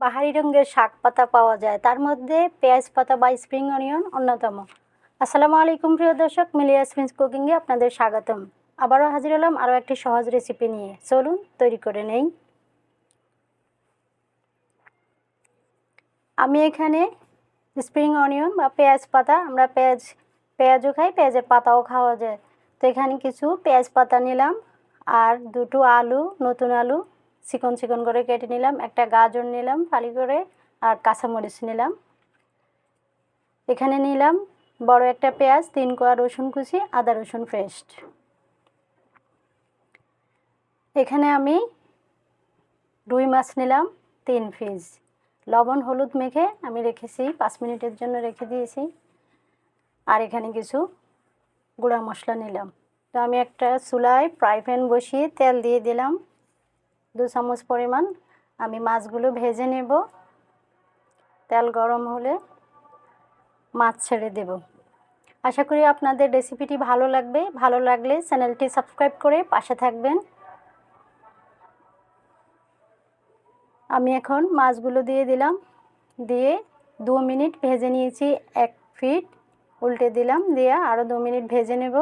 বাহারি রঙের শাক পাতা পাওয়া যায়, তার মধ্যে পেঁয়াজ পাতা বা স্প্রিং অনিয়ন অন্যতম। আসসালামু আলাইকুম প্রিয় দর্শক, মিলিয়াস মিন্স কুকিংয়ে আপনাদের স্বাগতম। আবারও হাজির হলাম আরও একটি সহজ রেসিপি নিয়ে। চলুন তৈরি করে নেই। আমি এখানে স্প্রিং অনিয়ন বা পেঁয়াজ পাতা, আমরা পেঁয়াজও খাই, পেঁয়াজের পাতাও খাওয়া যায়। তো এখানে কিছু পেঁয়াজ পাতা নিলাম, আর দুটো আলু, নতুন আলু চিকন চিকন করে কেটে নিলাম, একটা গাজর নিলাম ফালি করে, আর কাঁচামরিচ নিলাম। এখানে নিলাম বড় একটা পেঁয়াজ, 3 কোয়া রসুন কুচি, আদা রসুন পেস্ট। এখানে আমি রুই মাছ নিলাম 3 পিস। লবণ হলুদ মেখে আমি রেখেছি, 5 মিনিটের জন্য রেখে দিয়েছি। আর এখানে কিছু গুঁড়া মশলা নিলাম। তো আমি একটা চুলায় ফ্রাই প্যান বসিয়ে তেল দিয়ে দিলাম 2 চামচ পরিমাণ। আমি মাছগুলো ভেজে নেব। তেল গরম হলে মাছ ছেড়ে দেব। আশা করি আপনাদের রেসিপিটি ভালো লাগবে। ভালো লাগলে চ্যানেলটি সাবস্ক্রাইব করে পাশে থাকবেন। আমি এখন মাছগুলো দিয়ে দিলাম, দিয়ে 2 মিনিট ভেজে নিয়েছি। 1 পিঠ উল্টে দিলাম, দিয়ে আরও 2 মিনিট ভেজে নেব।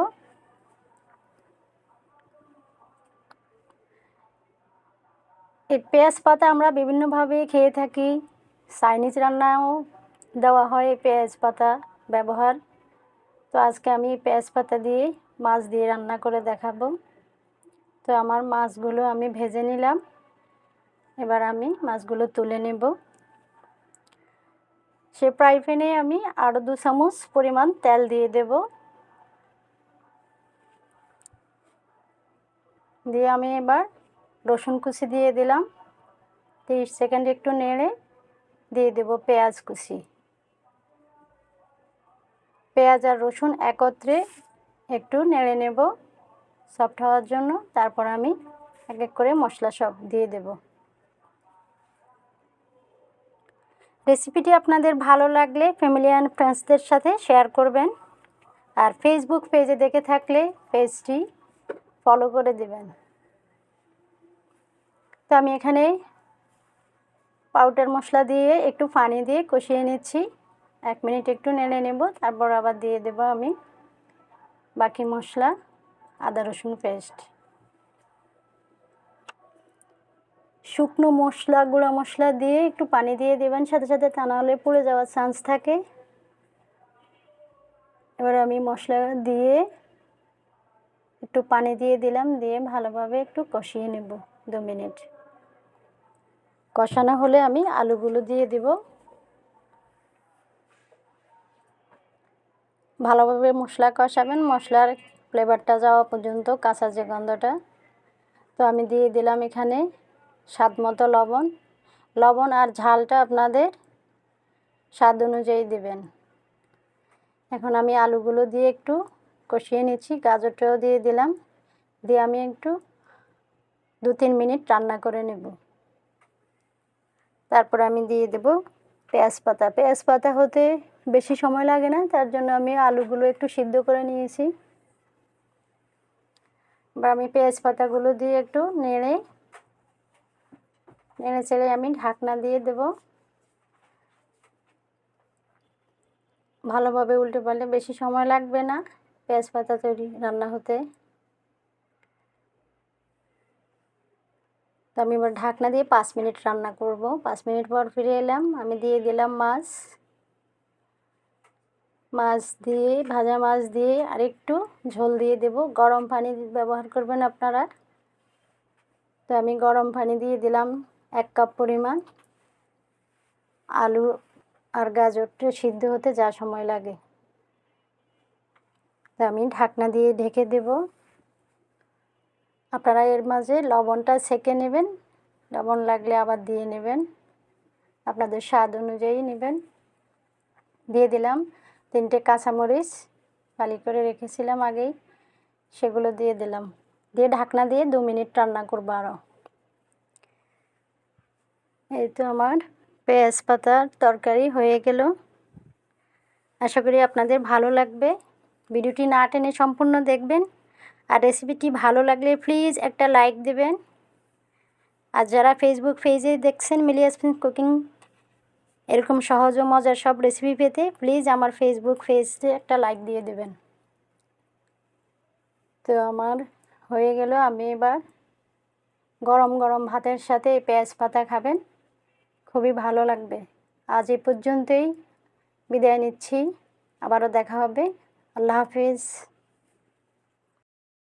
এই পেঁয়াজ পাতা আমরা বিভিন্নভাবে খেয়ে থাকি। চাইনিজ রান্নাও দেওয়া হয় পেঁয়াজ পাতা ব্যবহার। তো আজকে আমি পেঁয়াজ পাতা দিয়ে মাছ দিয়ে রান্না করে দেখাবো। তো আমার মাছগুলো আমি ভেজে নিলাম। এবার আমি মাছগুলো তুলে নেব। সে ফ্রাই প্যানে আমি আরও 2 চামচ পরিমাণ তেল দিয়ে দেব। দিয়ে আমি এবার রসুন কুচি দিয়ে দিলাম। 30 সেকেন্ড একটু নেড়ে দিয়ে দেব পেঁয়াজ কুচি। পেঁয়াজ আর রসুন একত্রে একটু নেড়ে নেব সফট হওয়ার জন্য। তারপর আমি এক এক করে মশলা সব দিয়ে দেব। রেসিপিটি আপনাদের ভালো লাগলে ফ্যামিলি অ্যান্ড ফ্রেন্ডসদের সাথে শেয়ার করবেন। আর ফেসবুক পেজে দেখে থাকলে পেজটি ফলো করে দেবেন। তো আমি এখানে পাউডার মশলা দিয়ে একটু পানি দিয়ে কষিয়ে নিচ্ছি। 1 মিনিট একটু নেড়ে নেব। তারপর আবার দিয়ে দেব আমি বাকি মশলা, আদা রসুন পেস্ট। শুকনো মশলা, গুঁড়া মশলা দিয়ে একটু পানি দিয়ে দেবেন সাথে সাথে, তা নাহলে পুড়ে যাওয়ার চান্স থাকে। এবার আমি মশলা দিয়ে একটু পানি দিয়ে দিলাম, দিয়ে ভালোভাবে একটু কষিয়ে নেব 2 মিনিট। কষানো হলে আমি আলুগুলো দিয়ে দেব। ভালোভাবে মশলা কষাবেন, মশলার ফ্লেভারটা যাওয়া পর্যন্ত, কাঁচা যে গন্ধটা। তো আমি দিয়ে দিলাম এখানে স্বাদ মতো লবণ। লবণ আর ঝালটা আপনাদের স্বাদ অনুযায়ী দেবেন। এখন আমি আলুগুলো দিয়ে একটু কষিয়ে নিচ্ছি, গাজরটাও দিয়ে দিলাম, দিয়ে আমি একটু 2-3 মিনিট রান্না করে নেব। তারপর আমি দিয়ে দেব পেঁয়াজ পাতা। পেঁয়াজ পাতা হতে বেশি সময় লাগে না, তার জন্য আমি আলুগুলো একটু সিদ্ধ করে নিয়েছি। এবার আমি পেঁয়াজ পাতাগুলো দিয়ে একটু নেড়ে চেড়ে আমি ঢাকনা দিয়ে দেব। ভালোভাবে উল্টে পাল্টে, বেশি সময় লাগবে না পেঁয়াজ পাতা তৈরি রান্না হতে। তো আমি এবার ঢাকনা দিয়ে 5 মিনিট রান্না করব। 5 মিনিট পর ফিরে এলাম। আমি দিয়ে দিলাম মাছ দিয়ে, ভাজা মাছ দিয়ে আর একটু ঝোল দিয়ে দেব। গরম পানি ব্যবহার করবেন আপনারা। তো আমি গরম পানি দিয়ে দিলাম 1 কাপ পরিমাণ। আলু আর গাজরটা সিদ্ধ হতে যা সময় লাগে। তো আমি ঢাকনা দিয়ে ঢেকে দেব। আপনারা এর মাঝে লবণটা ছেঁকে নেবেন, লবণ লাগলে আবার দিয়ে নেবেন, আপনাদের স্বাদ অনুযায়ী নেবেন। দিয়ে দিলাম 3টে কাঁচামরিচ ফালি করে রেখেছিলাম আগেই, সেগুলো দিয়ে দিলাম। দিয়ে ঢাকনা দিয়ে 2 মিনিট রান্না করব আরও। এই তো আমার পেঁয়াজ পাতার তরকারি হয়ে গেল। আশা করি আপনাদের ভালো লাগবে। ভিডিওটি না টেনে সম্পূর্ণ দেখবেন। আর রেসিপিটি ভালো লাগলে প্লিজ একটা লাইক দেবেন। আর যারা ফেসবুক পেজে দেখছেন মিলি ইয়াসমিন কুকিং এরকম সহজ ও মজার সব রেসিপি পেতে প্লিজ আমার ফেসবুক পেজে একটা লাইক দিয়ে দেবেন। তো আমার হয়ে গেল, আমি এবার গরম গরম ভাতের সাথে পেঁয়াজ পাতা খাবেন, খুবই ভালো লাগবে। আজ এই পর্যন্তই, বিদায় নিচ্ছি, আবারও দেখা হবে। আল্লাহ হাফিজ।